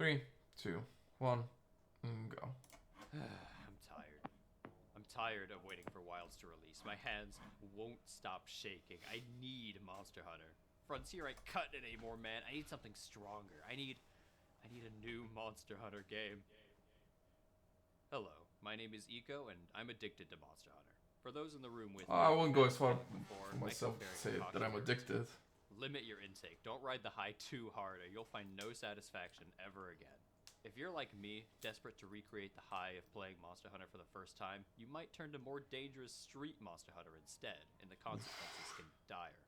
3, 2, 1, and go. I'm tired. I'm tired of waiting for Wilds to release. My hands won't stop shaking. I need Monster Hunter. Frontier ain't cutting it anymore, man. I need something stronger. I need a new Monster Hunter game. Hello, my name is Eco, and I'm addicted to Monster Hunter. For those in the room with me, I wouldn't go as far before, for myself to say that I'm addicted. Limit your intake. Don't ride the high too hard, or you'll find no satisfaction ever again. If you're like me, desperate to recreate the high of playing Monster Hunter for the first time, you might turn to more dangerous street Monster Hunter instead, and the consequences can be dire.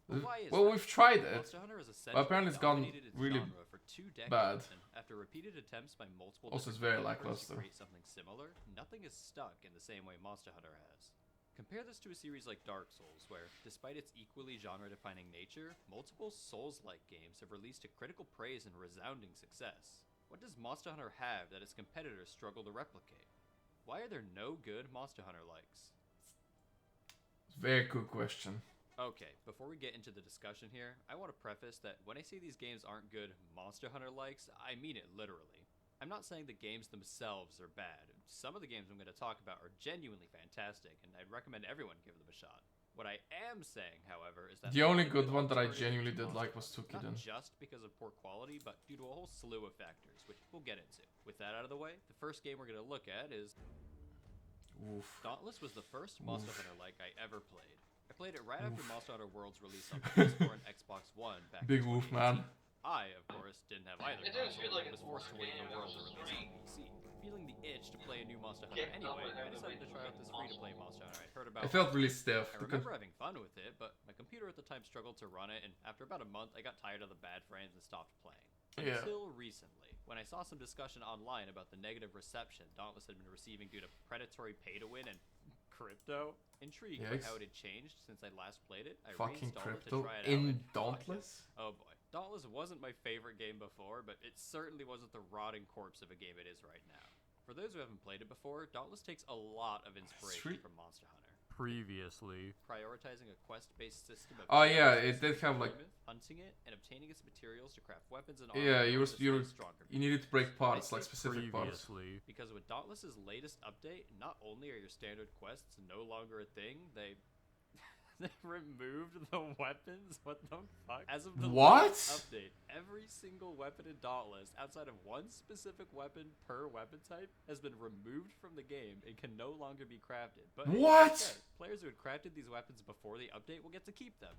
But why is Well, that? we've tried it. Monster Hunter is But apparently it's gone dominated its really genre for 2 decades, bad. and after repeated attempts by multiple Also, it's different very developers to lackluster. create something similar, nothing is stuck in the same way Monster Hunter has. Compare this to a series like Dark Souls, where, despite its equally genre-defining nature, multiple Souls-like games have released to critical praise and resounding success. What does Monster Hunter have that its competitors struggle to replicate? Why are there no good Monster Hunter likes? Very good question. Okay, before we get into the discussion here, I want to preface that when I say these games aren't good Monster Hunter likes, I mean it literally. I'm not saying the games themselves are bad. Some of the games I'm going to talk about are genuinely fantastic, and I'd recommend everyone give them a shot. What I am saying, however, is that The only the good one that I alternative genuinely to did Monster like was Hunter, Tukiden. not just because of poor quality, but due to a whole slew of factors, which we'll get into. With that out of the way, the first game we're going to look at is Oof. Dauntless was the first Monster Hunter-like I ever played. I played it right after Monster Hunter World's release on PS4 and Xbox One back Big in woof, 2018. man. I, of course, didn't have either It does console feel like and was it's forced to wait 4 for a.m. World to versus release on 3. PC. Feeling the itch to play a new Monster Hunter anyway, I decided to try out this free-to-play Monster Hunter I'd heard about. I felt really stiff I because remember having fun with it, but my computer at the time struggled to run it, and after about a month, I got tired of the bad frames and stopped playing. Yeah. Until recently, when I saw some discussion online about the negative reception Dauntless had been receiving due to predatory pay-to-win and crypto. Intrigued by Yikes. how it had changed since I last played it, I fucking reinstalled it to crypto try it out. in and Dauntless. oh boy. Dauntless wasn't my favorite game before, but it certainly wasn't the rotting corpse of a game it is right now. For those who haven't played it before, Dauntless takes a lot of inspiration from Monster Hunter. Previously. Prioritizing a quest-based system of Oh yeah, it did have like hunting it and obtaining its materials to craft weapons and armor. yeah, you stronger. needed to break parts like specific parts. Previously. Because with Dauntless's latest update, not only are your standard quests no longer a thing, they removed the weapons. What the fuck? As of the What? latest update, every single weapon in Dauntless, outside of one specific weapon per weapon type, has been removed from the game and can no longer be crafted. But What? instead, players who had crafted these weapons before the update will get to keep them.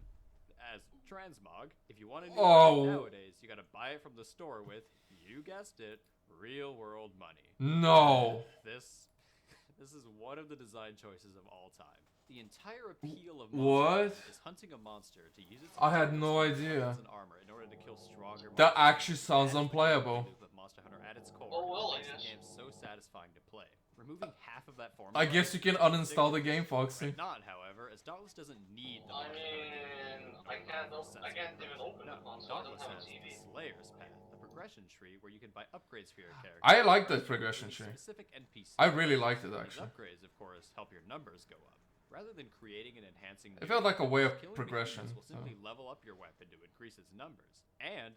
As transmog, if you want a new Oh. weapon nowadays, you gotta buy it from the store with, you guessed it, real world money. No. This is one of the design choices of all time. The entire appeal of What? Monster Hunter is hunting a monster to use its I had no weapons idea. and armor in order to kill stronger That monsters. actually sounds That's the unplayable. loop of Monster Hunter at its core. Oh, well, and makes I the guess. game so satisfying to play. Removing half of that formula. I guess you can uninstall the game, Foxy. But not, however, as Dauntless doesn't need the I Monster Hunter mean, game. I can't even open the No, console. I don't Dauntless have a has the TV. Slayer's Path, a progression tree where you can buy upgrades for your character. I like that progression tree. Specific NPCs. I really liked it These actually. upgrades, of course, help your numbers go up. Rather than creating and enhancing, It felt like a way of killing progression. behemoths will simply level up your weapon to increase its numbers, and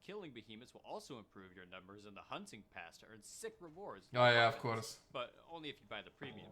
killing behemoths will also improve your numbers in the hunting pass to earn sick rewards. Oh yeah, of course. But only if you buy the premium.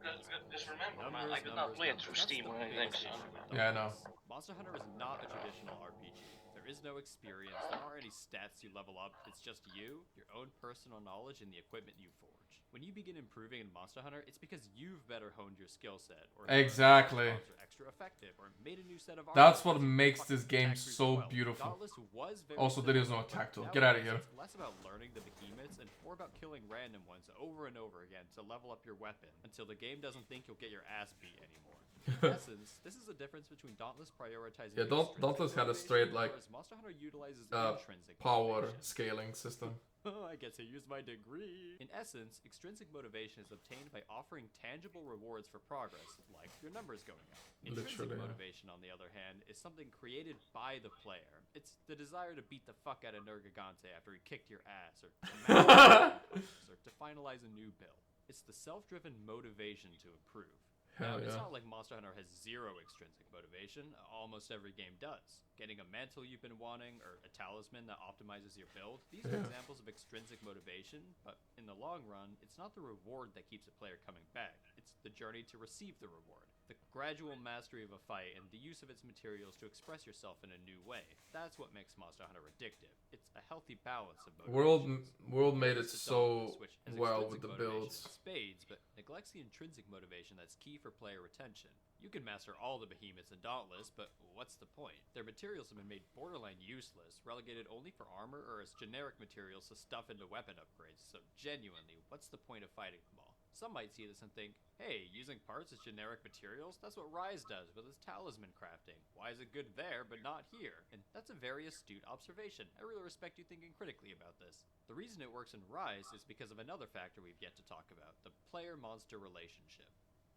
Just remember, man, Numbers, I could not play it through That's Steam the or anything, biggest so. issue with Yeah, I know. Dauntless. Monster Hunter is not a traditional RPG. There is no experience, there aren't any stats you level up, it's just you, your own personal knowledge, and the equipment you forge. When you begin improving in Monster Hunter, it's because you've better honed your skill set, or Exactly. are extra effective, or made a new set of That's armor what using makes fucking this game attack trees so as well. beautiful. Dauntless was very Also, there is no similar, attack but tool. Get out of nowadays here. it's less about learning the behemoths and more about killing random ones over and over again to level up your weapon until the game doesn't think you'll get your ass beat anymore. In essence, this is the difference between Dauntless prioritizing Yeah, extrinsic Dauntless had a motivation, straight, like, whereas Monster Hunter utilizes power motivation. scaling system. I get to use my degree. In essence, extrinsic motivation is obtained by offering tangible rewards for progress, like your numbers going up. Intrinsic Literally, yeah. motivation, on the other hand, is something created by the player. It's the desire to beat the fuck out of Nergigante after he kicked your ass, or to master or to finalize a new build. It's the self-driven motivation to improve. Hell It's yeah. not like Monster Hunter has zero extrinsic motivation. Almost every game does. Getting a mantle you've been wanting, or a talisman that optimizes your build, these are Yeah. examples of extrinsic motivation, but in the long run, it's not the reward that keeps a player coming back. It's the journey to receive the reward. The gradual mastery of a fight and the use of its materials to express yourself in a new way. That's what makes Monster Hunter addictive. It's a healthy balance of motivations. World made it Compared to so Dauntless, which has well extrinsic with the motivation builds. in spades, but neglects the intrinsic motivation that's key for player retention. You can master all the behemoths in Dauntless, but what's the point? Their materials have been made borderline useless, relegated only for armor or as generic materials to stuff into weapon upgrades, so genuinely, what's the point of fighting them all? Some might see this and think, hey, using parts as generic materials? That's what Rise does with its talisman crafting. Why is it good there, but not here? And that's a very astute observation. I really respect you thinking critically about this. The reason it works in Rise is because of another factor we've yet to talk about, the player-monster relationship.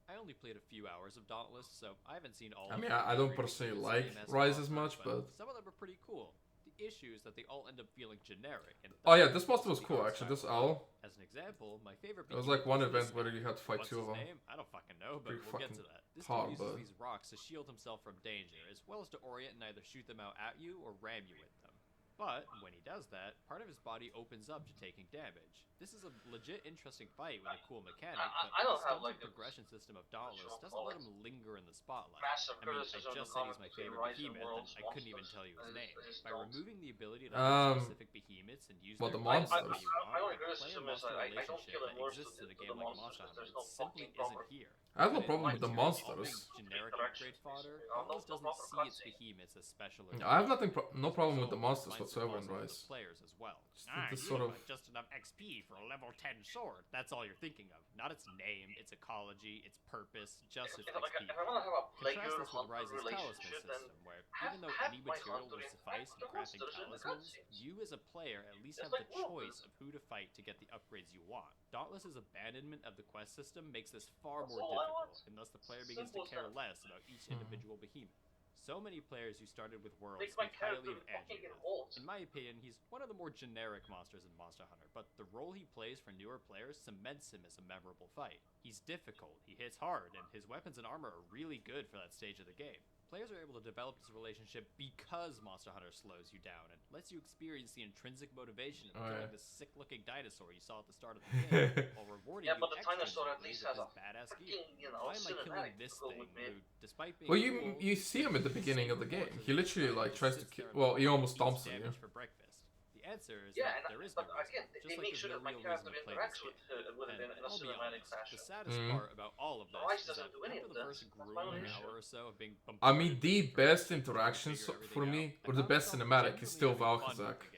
I only played a few hours of Dauntless, so I haven't seen all I of mean, the I don't three personally behemoths like same as Rise as Monster, much, but some of them are pretty cool. The issue is that they all end up feeling generic. And oh yeah, that's this monster was the cool art actually. style. This owl. As an example, my favorite It was like behemoth one is this event where guy. you had to fight What's two of his them. name? I don't fucking know, but Pretty we'll get fucking to that. This hard, dude uses but- these rocks to shield himself from danger, as well as to orient and either shoot them out at you or ram you with them. But, when he does that, part of his body opens up to taking damage. This is a legit interesting fight with a cool mechanic, but I don't the have, stunted like, a progression system of Dauntless strong doesn't let bullet. him linger in the spotlight. Massive I mean, I criticism just of said he's my between favorite Rise and behemoth, and Worlds I couldn't even monsters. tell you his I name. just By don't. removing the ability to hunt specific behemoths and use well, their the weapons the monsters. way you My only want, the criticism is player-monster I don't relationship feel that immersed exists in a into the game like monsters Monster because Hunter there's no simply fucking proper- isn't here. I have no And in problem with the Monster Hunter, monsters. all being generic Interactions, upgrade fodder, basically. No Dauntless doesn't proper see its cutscenes. behemoths as special or I have unique. no problem with the So, monsters finds whatsoever in support from Rise. the players as well. Just Ah, this you sort don't of- have just enough XP for a level 10 sword. That's all you're thinking of. Not its name, its ecology, its purpose, just its If I XP. want to have a player Contrast this with hunter Rise's talisman relationship, then system, where have- even though have any my material hunter will interact suffice with in the crafting monsters in the talismans, cutscenes. you as a player at least It's have like the choice Wolfenstein. of who to fight to get the upgrades you want. Dauntless's abandonment of the quest system makes this far That's more all I difficult, want. and thus the player begins Simple to care stuff. less about each individual behemoth. So many players who started with Worlds Makes my speak highly character of fucking Angelus. old. In my opinion, he's one of the more generic monsters in Monster Hunter, but the role he plays for newer players cements him as a memorable fight. He's difficult, he hits hard, and his weapons and armor are really good for that stage of the game. Players are able to develop this relationship because Monster Hunter slows you down and lets you experience the intrinsic motivation of Oh, killing yeah. the sick-looking dinosaur you saw at the start of the game, while rewarding Yeah, you but the dinosaur at extrinsically least with has his a badass gear. fucking, you know, Why am I killing cinematic this to go thing, with me. who, despite being Well, cool, you see him at the beginning of the game. He literally like tries to sits kill. there Well, he and almost eats stomps on you. damage for breakfast. The answer is Yeah, that and there is no but reason, again, just they like make there's sure no that my real character reason to play interacts this game. with it in a And I'll be cinematic honest, fashion. the saddest Mhm. part about all of this Rise is doesn't that do any after of the this. first That's my grueling only hour issue. or so of being I mean, bombarded the with best information to interactions figure for everything me, out, or I the found best myself cinematic, is genuinely still having fun with Valkazak. the game.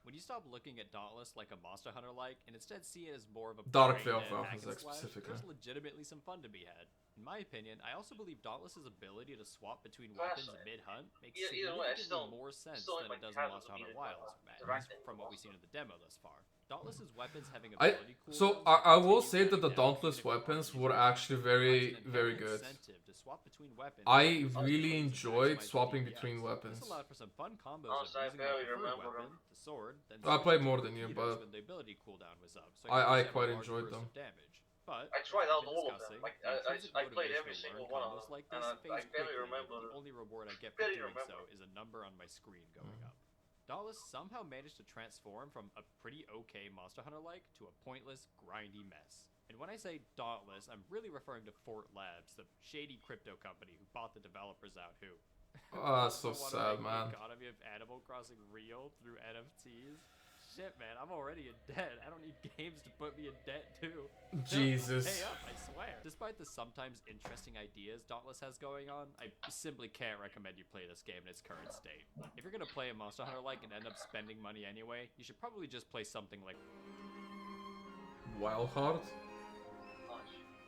When you stop looking at Dauntless like a Monster Hunter like, and instead see it as more of a Dark brain Veil dead hack and Valkazak slash, specifically. there's legitimately some fun to be had. In my opinion, I also believe Dauntless's ability to swap between That's weapons mid-hunt makes either way, I significantly still- more sense still than like it does in character Monster to Hunter be Wilds, interacting from with what we've seen in the demo thus far. Dauntless's weapons having I ability so cooldowns I will continue say that the counting down Dauntless even if your weapons party were is actually provides an very inherent good. incentive to swap between weapons I and use really abilities to enjoyed maximize the swapping DPS. between weapons. This allowed for some fun combos Honestly, I of using my barely preferred remember weapon, them. the sword, then I played switching more to than you, repeaters but when the ability cooldown was up. So I could have quite a large enjoyed burst them. of damage. But I tried as out we've been all of them. discussing, Like the intrinsic I played motivation every to single learn one of combos them, like and this I fades barely quickly, and remember. the only reward I get for barely doing so remember. is a number on my screen going Mm. up. Dauntless somehow managed to transform from a pretty okay Monster Hunter-like to a pointless, grindy mess. And when I say Dauntless, I'm really referring to Fort Labs, the shady crypto company who bought the developers out who Ah, so don't wanna sad, make man. The economy of Animal Crossing real through NFTs. Shit, man, I'm already in debt. I don't need games to put me in debt too. Jesus. Pay up, I swear. Despite the sometimes interesting ideas Dauntless has going on, I simply can't recommend you play this game in its current state. If you're gonna play a Monster Hunter like and end up spending money anyway, you should probably just play something like Wild Heart?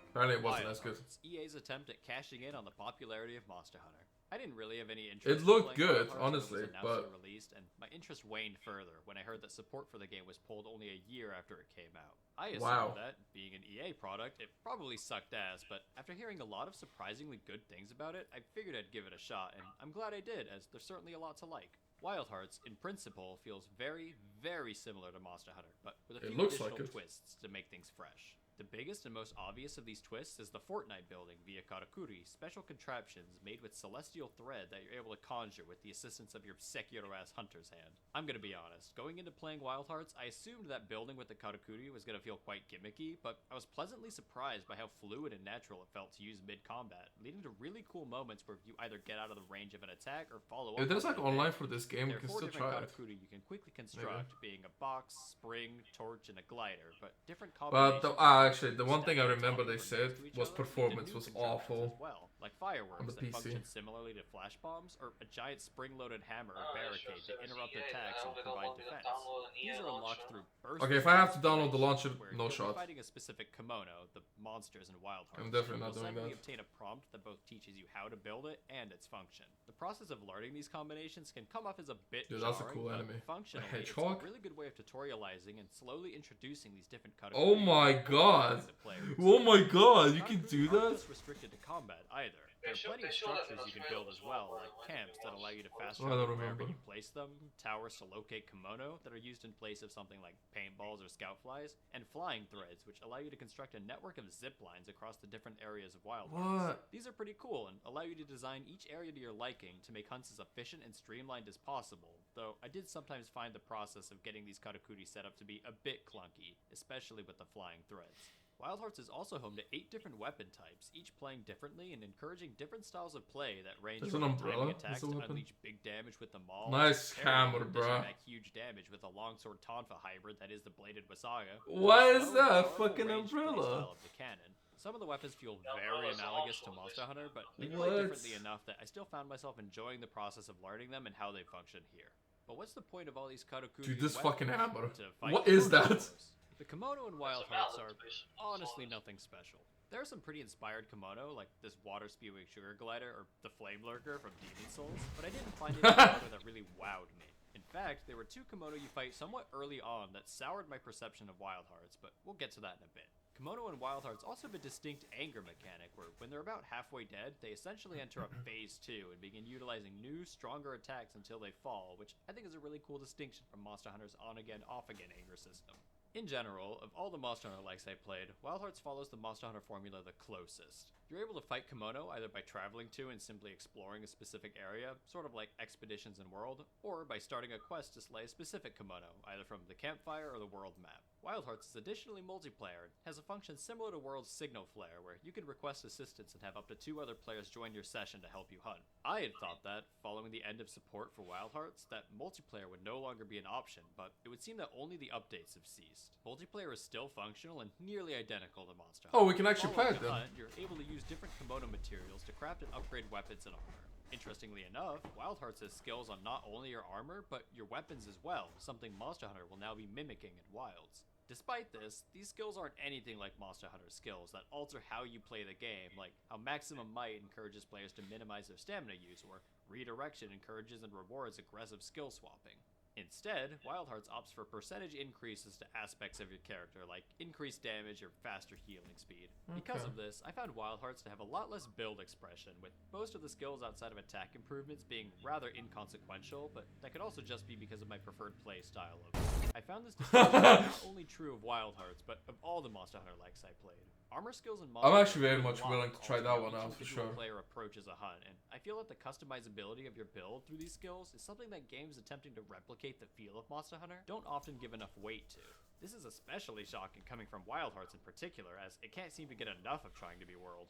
Apparently it wasn't as good. It's EA's attempt at cashing in on the popularity of Monster Hunter. I didn't really have any interest. It in looked playing good, Wild Hearts when it was honestly, announced but- and released, and my interest waned further when I heard that support for the game was pulled only a year after it came out. I assumed Wow. that, being an EA product, it probably sucked ass, but after hearing a lot of surprisingly good things about it, I figured I'd give it a shot, and I'm glad I did, as there's certainly a lot to like. Wild Hearts, in principle, feels very, very similar to Monster Hunter, but with a It few looks additional like it. twists to make things fresh. The biggest and most obvious of these twists is the Fortnite building via Karakuri, special contraptions made with celestial thread that you're able to conjure with the assistance of your Sekiro-ass hunter's hand. I'm gonna be honest, going into playing Wild Hearts, I assumed that building with the Karakuri was gonna feel quite gimmicky, but I was pleasantly surprised by how fluid and natural it felt to use mid-combat, leading to really cool moments where you either get out of the range of an attack or follow up. If there's on like an online event. for this game, we There are can 4 still different try it. Karakuri you can quickly construct, being a box, spring, torch, and a glider, but different But combinations. actually, the one thing I remember they said was performance was awful. As well, like fireworks on the that PC. function similarly to flash bombs, or a giant spring-loaded hammer or Oh, yeah, barricade sure, to interrupt 78, attacks and they don't provide want me to defense. download an These EA are unlocked launcher. through burst. Okay, if I have to download the launcher, where no you'll shot. be fighting a specific kimono, the monsters in Wild Hearts. I'm definitely not You'll doing suddenly that. obtain a prompt that both teaches you how to build it and its function. The process of learning these combinations can come off as a bit Dude, that's a jarring, cool but enemy. functionally, A it's a hedgehog? really good way of tutorializing and slowly introducing these different Oh Karakuri my to god! the players. Oh my god, you can Karakuri do aren't that? just restricted to combat either. There are plenty of they showed that in structures you can Australia build as as well, well, like when camps he that was- allow you to fast I don't travel wherever remember. you place them, towers to locate kimono that are used in place of something like paintballs or scout flies, and flying threads which allow you to construct a network of zip lines across the different areas of Wild Hearts. What? These are pretty cool and allow you to design each area to your liking to make hunts as efficient and streamlined as possible, though I did sometimes find the process of getting these Karakuri set up to be a bit clunky, especially with the flying threads. Wild Hearts is also home to 8 different weapon types, each playing differently and encouraging different styles of play that range There's from an timing umbrella attacks as a to weapon? unleash big damage with the maul. Nice to parry hammer, and dishing bruh. back huge damage with the longsword Tonfa hybrid that is the bladed Wasaga. Why to is slow and that a powerful fucking ranged umbrella? playstyle of the cannon. Some of the weapons feel The very umbrella's analogous to optional in Monster this. Hunter, but they play What? differently enough that I still found myself enjoying the process of learning them and how they function here. But what's the point of all these Karakuri Dude, this fucking hammer. To fight What is kimono that? wars? The kimono in Wild It's a Hearts mallet, are basically. honestly nothing special. There are some pretty inspired kimono, like this water-spewing sugar glider or the flame lurker from Demon Souls, but I didn't find any kimono that really wowed me. In fact, there were 2 kimono you fight somewhat early on that soured my perception of Wild Hearts, but we'll get to that in a bit. Kimono in Wild Hearts also have a distinct anger mechanic where when they're about halfway dead, they essentially enter a phase 2 and begin utilizing new, stronger attacks until they fall, which I think is a really cool distinction from Monster Hunter's on-again, off-again anger system. In general, of all the Monster Hunter likes I played, Wild Hearts follows the Monster Hunter formula the closest. You're able to fight kimono either by traveling to and simply exploring a specific area, sort of like Expeditions in World, or by starting a quest to slay a specific kimono, either from the campfire or the world map. Wild Hearts is additionally multiplayer and has a function similar to World's Signal Flare, where you can request assistance and have up to 2 other players join your session to help you hunt. I had thought that, following the end of support for Wild Hearts, that multiplayer would no longer be an option, but it would seem that only the updates have ceased. Multiplayer is still functional and nearly identical to Monster Hunter. Oh, we can actually play Following it the then. hunt, you're able to use different kimono materials to craft and upgrade weapons and armor. Interestingly enough, Wild Hearts has skills on not only your armor, but your weapons as well, something Monster Hunter will now be mimicking in Wilds. Despite this, these skills aren't anything like Monster Hunter's skills that alter how you play the game, like how Maximum Might encourages players to minimize their stamina use, or Redirection encourages and rewards aggressive skill swapping. Instead, Wild Hearts opts for percentage increases to aspects of your character, like increased damage or faster healing speed. Because Okay. of this, I found Wild Hearts to have a lot less build expression, with most of the skills outside of attack improvements being rather inconsequential, but that could also just be because of my preferred play style of it. I found this distinction not only true of Wild Hearts, but of all the Monster Hunter likes I played. Armor skills in Monster I'm Hunter actually very do a much lot willing to try alter that how one each out for individual sure. player approaches a hunt, and I feel that the customizability of your build through these skills is something that games attempting to replicate the feel of Monster Hunter don't often give enough weight to. This is especially shocking coming from Wild Hearts in particular, as it can't seem to get enough of trying to be World.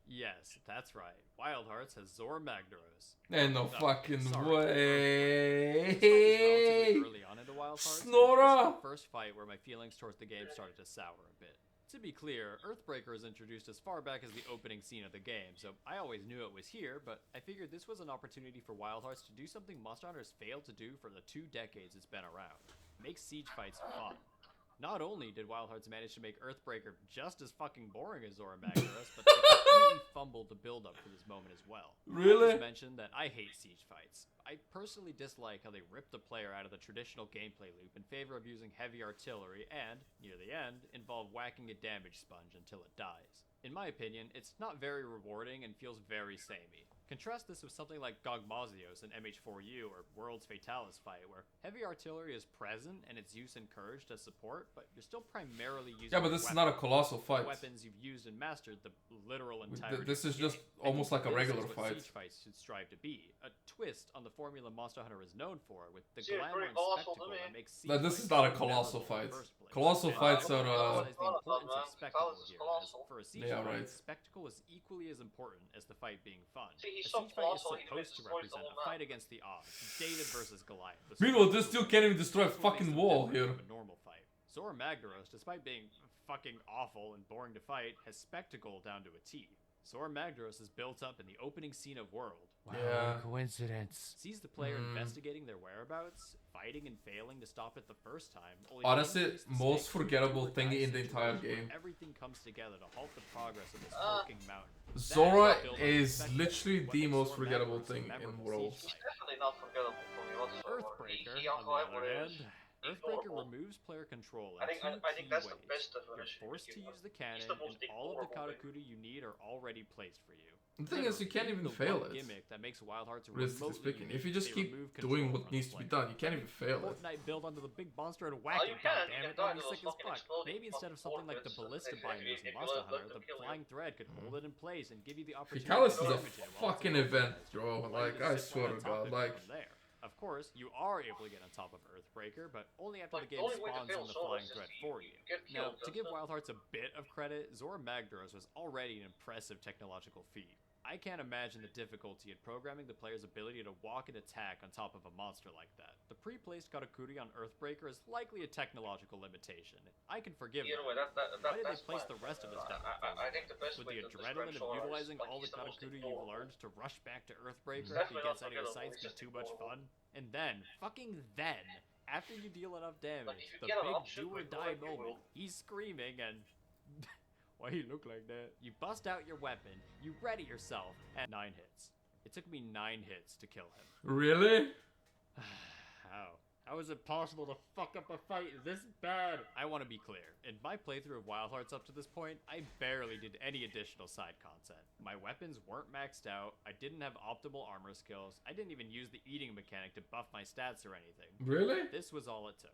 Yes, that's right. Wild Hearts has Zora Magdaros. Ain't no Oh, fucking sorry, Despite being way. relatively early on into Wild Hearts, Snora! this was the first fight where my feelings towards the game started to sour a bit. To be clear, Earthbreaker is introduced as far back as the opening scene of the game, so I always knew it was here, but I figured this was an opportunity for Wild Hearts to do something Monster Hunter has failed to do for the 2 decades it's been around. Make siege fights fun. Not only did Wild Hearts manage to make Earthbreaker just as fucking boring as Zora Magdaros, but they completely fumbled the build-up for this moment as well. Really? I just mentioned that I hate siege fights. I personally dislike how they rip the player out of the traditional gameplay loop in favor of using heavy artillery and, near the end, involve whacking a damage sponge until it dies. In my opinion, it's not very rewarding and feels very samey. Contrast this with something like Gogmazios in MH4U or World's Fatalis fight, where heavy artillery is present and its use encouraged as support, but you're still primarily using Yeah, but this is not a colossal fight. weapons you've used and mastered the literal entirety. This is of the just game. almost I think like a this is regular what fight. Siege fights should strive to be. A twist on the formula Monster Hunter is known for, with the Seems glamour pretty and colossal to spectacle me. that makes siege But this fights is not a so colossal memorable in the fight. first place. Colossal And fights I are, emphasize the Colossal, importance man. of spectacle Colossal is here, colossal. as for a siege Yeah, fight, right. spectacle is equally as important as the fight being fun. See, he's a so siege fight is colossal, he supposed to destroys the represent whole a map. fight against the odds, David versus Goliath. the Meanwhile, struggle this for dude the can't even win. destroy a That's what makes fucking them wall different here. from a normal fight. Zora Magdaros, despite being fucking awful and boring to fight, has spectacle down to a T. Zora Magdaros is built up in the opening scene of World. Yeah. Coincidence. Sees the player Mm. investigating their whereabouts, fighting and failing to stop it the first time. only Honestly, to increase the most stakes forgettable to a thing die in the entire situation where game. Everything comes together to halt the progress of this hulking mountain. Zora That build up is spectacle literally what the makes most Zora forgettable Magdaros a thing in memorable World. siege He's fight. definitely not forgettable for me whatsoever. Earthbreaker, He on the other hand, he's Earthbreaker horrible. removes player control in I think two I think key that's ways. the best You're definition. forced to use the cannon, the most and all of the horrible thing. Karakuri you need are already placed for you. The thing is, you can't even The fail one it. gimmick that makes Wild Hearts Realistically remotely speaking, unique, if you just they keep remove doing control what from needs the to be player. done, you can't even fail it. Fortnite build onto the big monster and whack you it, can goddammit, die that'd be to those sick as fucking fuck. exploding Maybe instead of something like the orbits, ballista if binders you in Monster let them Hunter, the kill you. flying thread could hold it in place and give you the opportunity Fatalis to is a damage it while it's fucking immobilized. event, bro. Allow you Like, to I sit swear right to on top God, of it like... from there. Of course, you are able to get on top of Earthbreaker, but only after Like, the the game only way to spawns fail in the solos flying is thread you for you. get Now, killed, to that's give it. Wild Hearts a bit of credit, Zora Magdaros was already an impressive technological feat. I can't imagine the difficulty in programming the player's ability to walk and attack on top of a monster like that. The pre-placed Karakuri on Earthbreaker is likely a technological limitation. I can forgive Either them. way, Why did they that's place fine. the rest of his deck? I think the best With way the to describe adrenaline of Sora is, utilizing like, all the he's the most Karakuri you've ignorable. learned to rush back to Earthbreaker Definitely after he gets not out of your forgettable, sights he's be just too much ignorable. fun? And then, fucking then, after you deal enough damage, if you the get an big option, do or like, die like you moment, will. he's screaming and... Why he look like that? You bust out your weapon, you ready yourself, and 9 hits. It took me 9 hits to kill him. Really? How? How is it possible to fuck up a fight this bad? I want to be clear. In my playthrough of Wild Hearts up to this point, I barely did any additional side content. My weapons weren't maxed out, I didn't have optimal armor skills, I didn't even use the eating mechanic to buff my stats or anything. Really? This was all it took.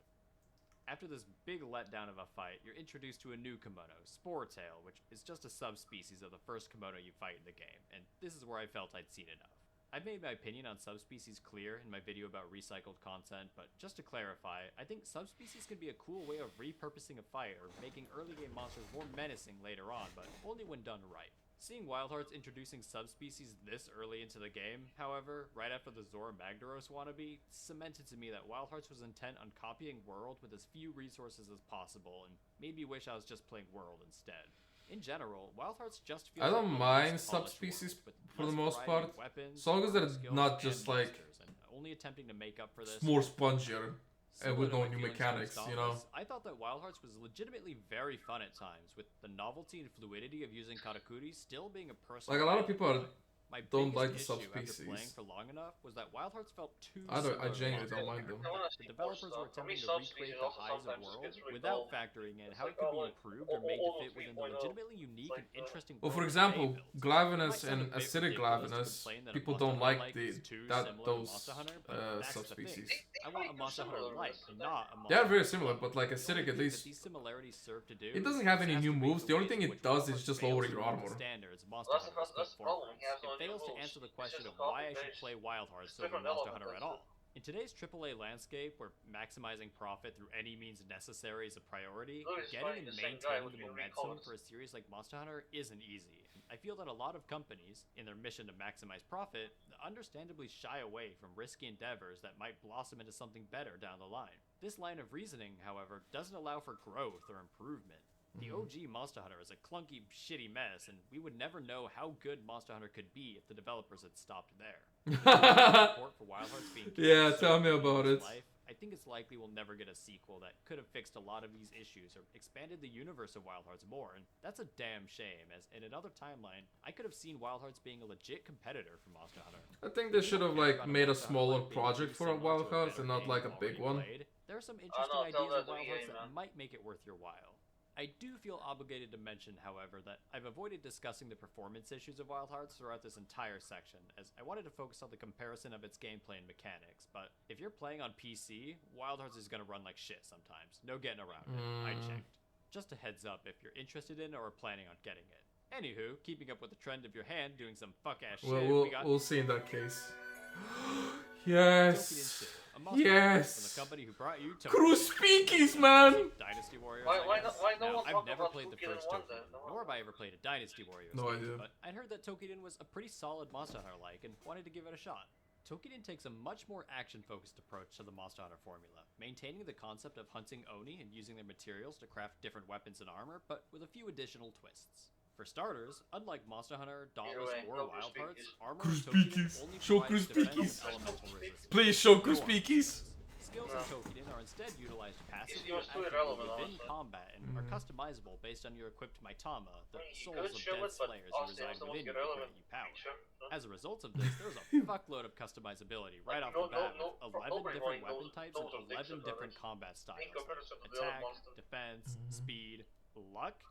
After this big letdown of a fight, you're introduced to a new Komodo, Sporetail, which is just a subspecies of the first Komodo you fight in the game, and this is where I felt I'd seen enough. I've made my opinion on subspecies clear in my video about recycled content, but just to clarify, I think subspecies can be a cool way of repurposing a fight or making early game monsters more menacing later on, but only when done right. Seeing Wild Hearts introducing subspecies this early into the game, however, right after the Zora Magdaros wannabe, cemented to me that Wild Hearts was intent on copying World with as few resources as possible, and made me wish I was just playing World instead. In general, Wild Hearts just feels I don't like a mind less polished subspecies World, with for the less most variety of part, weapons, so long as they're armor skills, not and just, like, monsters, and only attempting to make up for this. It's more spongier. And Similar with to no my new feelings mechanics, towards you know? Dauntless, I thought that Wild Hearts was legitimately very fun at times, with the novelty and fluidity of using Karakuri still being a personal. Like, a lot of highlight. people My don't biggest like the issue after subspecies. playing for long enough was that Wild Hearts felt too I similar to genuinely don't Monster mind Hunter. them. I wanna The see more developers stuff. were For me, attempting to subspecies recreate the also highs of sometimes World gets really without dull. factoring in It's how like, it could oh, be like, improved or made to fit within the 3.0. legitimately unique It's like, and interesting Well, for world example, they built. Glavenus Might sound a and bit acidic ridiculous to Glavenus, complain that a people Monster don't Hunter like is too similar to those Monster Hunter, but that's the thing. subspecies. I want a Monster Hunter like, not a Monster They are very Hunter similar, like. but like The only acidic at thing that least. these similarities serve to do It doesn't have is any new exacerbate moves. The only ways thing in it which does Wild is Hearts just fails lowering to your meet the armor. standards Monster That's the Hunter has that's put the problem. forward. He has no It new fails to rules. answer the It's question just of a why I should copy-paste. play Wild Hearts It's over different Monster element, Hunter at that's all. In today's AAA landscape, where maximizing profit through any means necessary is a priority, Look, it's getting fighting and the same guy maintaining with the the momentum recalls. for a series like Monster Hunter isn't easy. I feel that a lot of companies, in their mission to maximize profit, understandably shy away from risky endeavors that might blossom into something better down the line. This line of reasoning, however, doesn't allow for growth or improvement. The OG Monster Hunter is a clunky, shitty mess, and we would never know how good Monster Hunter could be if the developers had stopped there. Support for Wild Hearts being Yeah, so tell me late in about its it. life, I think it's likely we'll never get a sequel that could have fixed a lot of these issues or expanded the universe of Wild Hearts more, and that's a damn shame, as in another timeline, I could have seen Wild Hearts being a legit competitor for Monster Hunter. I think they should have like made a smaller project for a Wild Hearts and not like a big one. There are some I'll interesting tell ideas that of to Wild EA, Hearts that man. might make it worth your while. I do feel obligated to mention, however, that I've avoided discussing the performance issues of Wild Hearts throughout this entire section, as I wanted to focus on the comparison of its gameplay and mechanics, but if you're playing on PC, Wild Hearts is gonna run like shit sometimes. No getting around it. I checked. Just a heads up if you're interested in or are planning on getting it. Anywho, keeping up with the trend of your hand doing some fuck-ass shit, we got... We'll see in that case. Tokiden Yes! 2, a monster from Yes! the company who brought you Tokiden. Crucifix, man! Dynasty Warriors. Why I guess. no Now, one I've talk never about played the Tokiden first 1 Tokiden, then? nor have I ever played a Dynasty Warriors No game, idea. but I'd heard that Tokiden was a pretty solid Monster Hunter like and wanted to give it a shot. Tokiden takes a much more action-focused approach to the Monster Hunter formula, maintaining the concept of hunting Oni and using their materials to craft different weapons and armor, but with a few additional twists. For starters, unlike Monster Hunter, Dauntless, Anyway, or no Wild Hearts, Crucifix. armor in Tokiden only Show provides defense Crucifix. and elemental resistance. Please show No Crucifix. Skills in Tokiden are instead utilized passively It or was too actively irrelevant, within honestly. combat and are customizable based on your equipped Maitama, the You souls could of show dead it, but slayers who honestly, reside it's the most within you to irrelevant grant you power. picture. As a result of this, there's a fuckload of customizability right off the bat with 11 different weapon types and 11 different combat styles. In comparison to the Attack, other monsters. defense, speed, luck,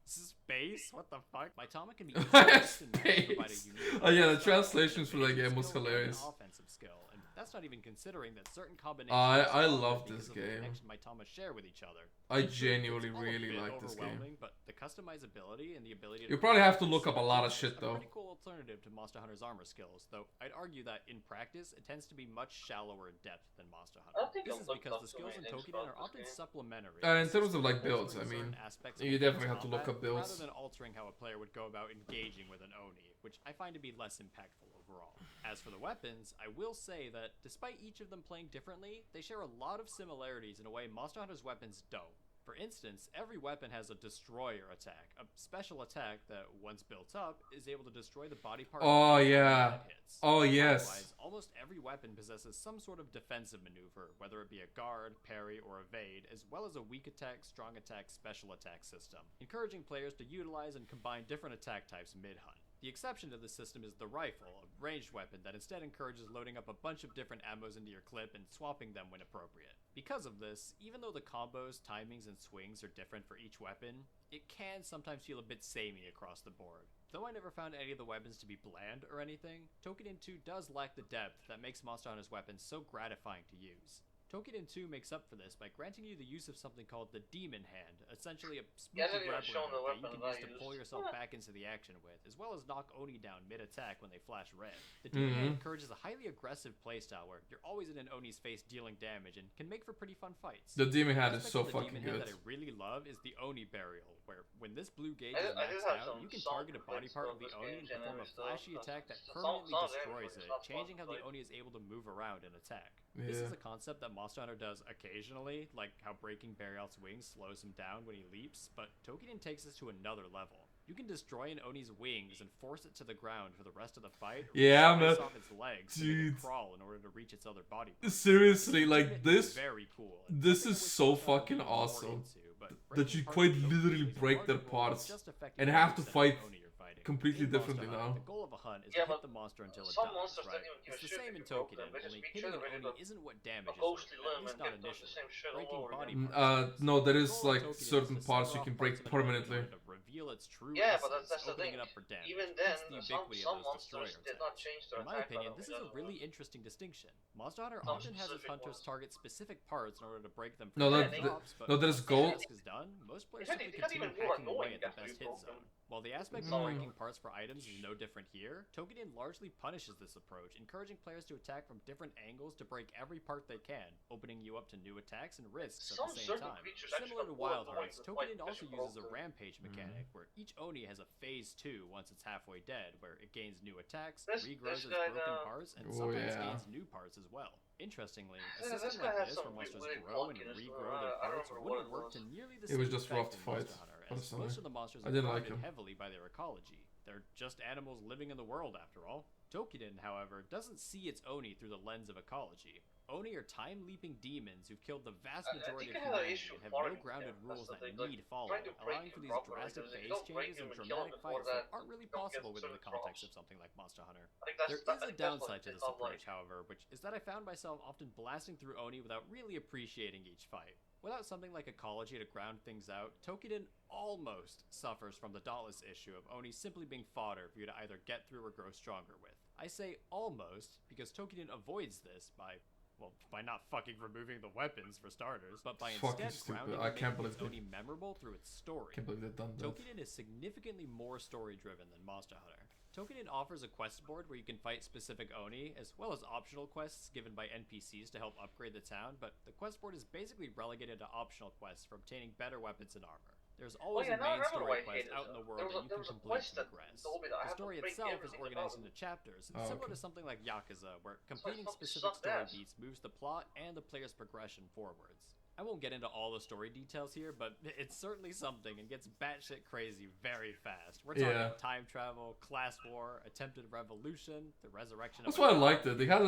space, what the fuck? Maitama can be used to mix and match to provide a Space. unique Oh yeah, the offensive translations for that skill game was and an hilarious. offensive skill, and that's not even considering that certain combinations I are stronger love because this of the game. connection Maitama share with each other. I It's genuinely all a really bit like this game. overwhelming, but the customizability and the ability You to probably have to create look up a lot of is shit, though. A pretty cool alternative to Monster Hunter's armor skills, though I'd argue that in practice it tends to be much shallower in depth than Monster I Hunter. don't think This I'm is looked because up the too skills many in things Tokiden about are often this game. supplementary. In terms of, like, assisting builds, I in certain mean, aspects you of definitely have to look combat, up builds. rather than altering how a player would go about engaging with an Oni, which I find to be less impactful overall. As for the weapons, I will say that despite each of them playing differently, they share a lot of similarities in a way Monster Hunter's weapons don't. For instance, every weapon has a destroyer attack, a special attack that, once built up, is able to destroy the body part Oh, of the enemy yeah. that hits. Oh, yes. Likewise, almost every weapon possesses some sort of defensive maneuver, whether it be a guard, parry, or evade, as well as a weak attack, strong attack, special attack system, encouraging players to utilize and combine different attack types mid-hunt. The exception to this system is the rifle, a ranged weapon that instead encourages loading up a bunch of different ammos into your clip and swapping them when appropriate. Because of this, even though the combos, timings, and swings are different for each weapon, it can sometimes feel a bit samey across the board. Though I never found any of the weapons to be bland or anything, Tokiden 2 does lack the depth that makes Monster Hunter's weapons so gratifying to use. Tokiden 2 makes up for this by granting you the use of something called the Demon Hand, essentially a spooky hasn't even grab shown the weapon that you weapon can use that to I pull used. yourself back into the action with, as well as knock Oni down mid-attack when they flash red. The Demon Hand encourages a highly aggressive playstyle where you're always in an Oni's face dealing damage and can make for pretty fun fights. The Demon Hand is Aspect so of the fucking Demon Hand good. that I really love is the Oni Burial, where when this blue gauge I is did maxed have out, some you can sound target a body effects part of of the this Oni and game perform a and stuff. flashy attack that Sounds permanently very destroys good, it, it's not changing how fun, the like- Oni is able to move around and attack. This is Yeah. a concept that Monster Hunter does occasionally, like how breaking Burial's wings slows him down when he leaps, but Tokiden takes this to another level. You can destroy an Oni's wings and force it to the ground for the rest of the fight, or Yeah, slice man. off its legs to make Dude. it crawl in order to reach its other body parts. Seriously, like It's this, very cool. and this something is I wish so Monster Hunter fucking would be more awesome. into, but that breaking you parts quite of Tokiden literally plays a break larger their role in parts just affecting and the have to percent of fight Oni you're fighting. completely In Monster differently Hunter, now. The goal of a hunt is Yeah, to hit but the monster until it some dies, monsters right? don't even give It's a the shit same if in you broke Tokiden, them. They just only beat hitting you an with Oni a isn't what a damages ghostly them, limb at least and not then it does the initially. same shit all Breaking over body again. parts No, there The is goal of like Tokiden is certain to parts sever you off can parts break of an Oni in permanently. order to reveal its true Yeah, but essence, that's the opening thing. it up for damage. Even Hence then, the some ubiquity of those destroyer monsters did not attacks. change their In my attack opinion, pattern this with is a other really ones. interesting distinction. Monster Hunter Some often has its specific hunters ones. target specific parts in order to break them No, from that- their that- drops, but no, there's once gold. the task is done, most players It got- simply it got continue even more hacking away annoying at the after best you hit broke zone. them. While the aspect of Mm. breaking parts for items is no different here, Tokiden largely punishes this approach, encouraging players to attack from different angles to break every part they can, opening you up to new attacks and risks at Some the same certain time. creatures actually Similar to got Wild bullet Hearts, points in the fight Tokiden also because you uses a broke them. rampage mechanic, where each Oni has a phase 2 once it's halfway dead, where it gains new attacks, This regrows its guy, broken parts, and Oh, sometimes yeah. gains new parts as well. Interestingly, a Yeah, this system guy like has this, some where monsters weird grow and clunkiness, regrow I their don't parts, remember wouldn't what it work to was. nearly the It same was just rough effect to in fight, Monster Hunter, as personally. most of the monsters I are didn't like bounded him. heavily by their ecology. They're just animals living in the world, after all. Tokiden, however, doesn't see its Oni through the lens of ecology. Oni are time-leaping demons who've killed the vast I majority think of I had an humanity issue and have no farming grounded them. rules That's that the thing. need Like, following, trying to break allowing him for these properly, drastic because if you phase don't break changes him and and kill him dramatic before fights that that, aren't really you don't get possible within the certain context drops. of something like Monster Hunter. I think that's There that, is I a think that's what downside to it's this not approach, like. however, which is that I found myself often blasting through Oni without really appreciating each fight. Without something like Ecology to ground things out, Tokiden almost suffers from the dauntless issue of Oni simply being fodder for you to either get through or grow stronger with. I say almost because Tokiden avoids this by not fucking removing the weapons for starters, but by Fucking instead stupid. grounding I and can't making its believe Oni memorable through its story. Can't believe they've done that. Tokiden is significantly more story-driven than Monster Hunter. Tokiden offers a quest board where you can fight specific Oni, as well as optional quests given by NPCs to help upgrade the town, but the quest board is basically relegated to optional quests for obtaining better weapons and armor. There's always a main story quest out in the world that you can complete to progress. The story itself is organized into chapters, similar to something like Yakuza, where completing specific story beats moves the plot and the player's progression forwards. I won't get into all the story details here, but it's certainly something and gets batshit crazy very fast. We're talking time travel, class war, attempted revolution, the resurrection of That's why I liked it. They had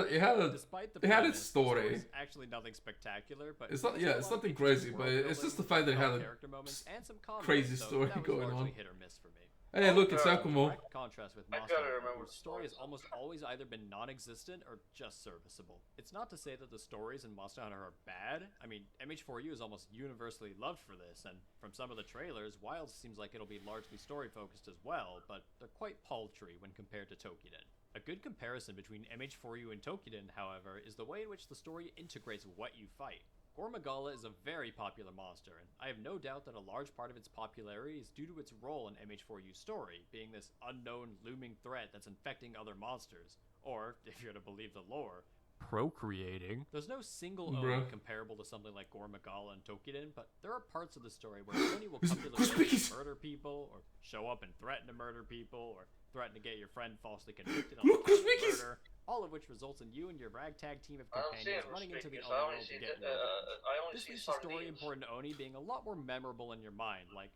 Despite the they had premise, its story. It's actually nothing spectacular, but It's not, there's yeah, a it's lot of nothing interesting crazy, but world it's just the building, fact that it had a character moments and some combat, crazy so story that was going largely on. hit or miss for me. Hey, look, it's Yeah. Akumo. Direct contrast with I Monster gotta Hunter, remember whose the story has stories. almost always either been non-existent or just serviceable. It's not to say that the stories in Monster Hunter are bad. I mean, MH4U is almost universally loved for this, and from some of the trailers, Wilds seems like it'll be largely story-focused as well, but they're quite paltry when compared to Tokiden. A good comparison between MH4U and Tokiden, however, is the way in which the story integrates what you fight. Gormagala is a very popular monster, and I have no doubt that a large part of its popularity is due to its role in MH4U's story, being this unknown looming threat that's infecting other monsters, or, if you're to believe the lore, procreating. There's no single Oni comparable to something like Gormagala and Tokiden, but there are parts of the story where Oni will come to the village and murder people, or show up and threaten to murder people, or threaten to get your friend falsely convicted on murder, all of which results in you and your ragtag team of companions running into the other world to get revenge. This leads to story-important Oni being a lot more memorable in your mind, like,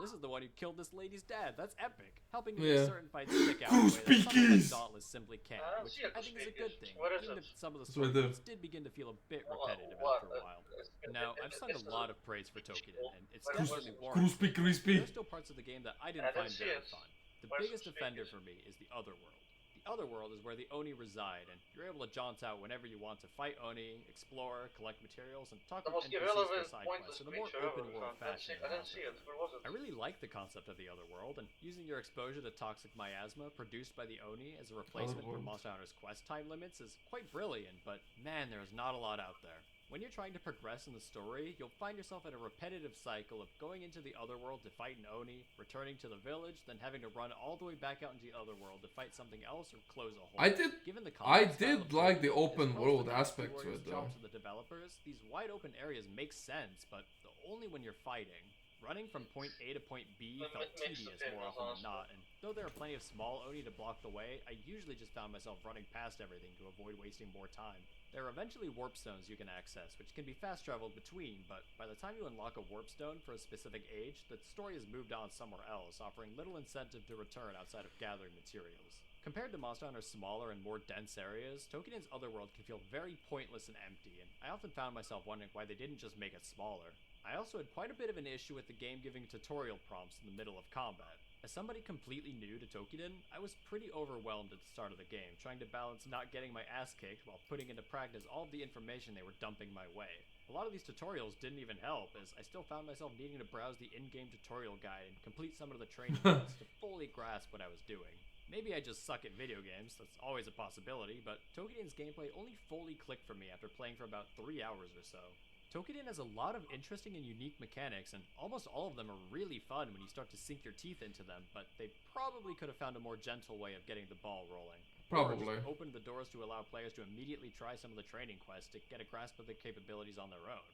this is the one who killed this lady's dad, that's epic, helping you make certain fights stick out in a way that something like Dauntless simply can't, which I think is a good thing, even if some of the story beats did begin to feel a bit repetitive after a while. Now, I've sung a lot of praise for Tokiden, and it's definitely warranted. There's still parts of the game that I didn't find very fun. The biggest offender for me is the Otherworld. The Otherworld is where the Oni reside, and you're able to jaunt out whenever you want to fight Oni, explore, collect materials, and talk with NPCs for side quests in a more open-world fashion. I really like the concept of the Otherworld, and using your exposure to toxic miasma produced by the Oni as a replacement for Monster Hunter's quest time limits is quite brilliant, but man, there is not a lot out there. When you're trying to progress in the story, you'll find yourself in a repetitive cycle of going into the Otherworld to fight an Oni, returning to the village, then having to run all the way back out into the Otherworld to fight something else or close a hole. I did like the open world aspect to it, though. To the developers, these wide open areas make sense, but only when you're fighting. Running from point A to point B felt tedious more often than not, and though there are plenty of small Oni to block the way, I usually just found myself running past everything to avoid wasting more time. There are eventually warp stones you can access, which can be fast traveled between, but by the time you unlock a warp stone for a specific age, the story has moved on somewhere else, offering little incentive to return outside of gathering materials. Compared to Monster Hunter's smaller and more dense areas, Tokiden's Otherworld can feel very pointless and empty, and I often found myself wondering why they didn't just make it smaller. I also had quite a bit of an issue with the game giving tutorial prompts in the middle of combat. As somebody completely new to Tokiden, I was pretty overwhelmed at the start of the game, trying to balance not getting my ass kicked while putting into practice all of the information they were dumping my way. A lot of these tutorials didn't even help, as I still found myself needing to browse the in-game tutorial guide and complete some of the training quests to fully grasp what I was doing. Maybe I just suck at video games, that's always a possibility, but Tokiden's gameplay only fully clicked for me after playing for about 3 hours or so. Tokiden has a lot of interesting and unique mechanics, and almost all of them are really fun when you start to sink your teeth into them, but they probably could have found a more gentle way of getting the ball rolling. Probably. Or just opened the doors to allow players to immediately try some of the training quests to get a grasp of their capabilities on their own.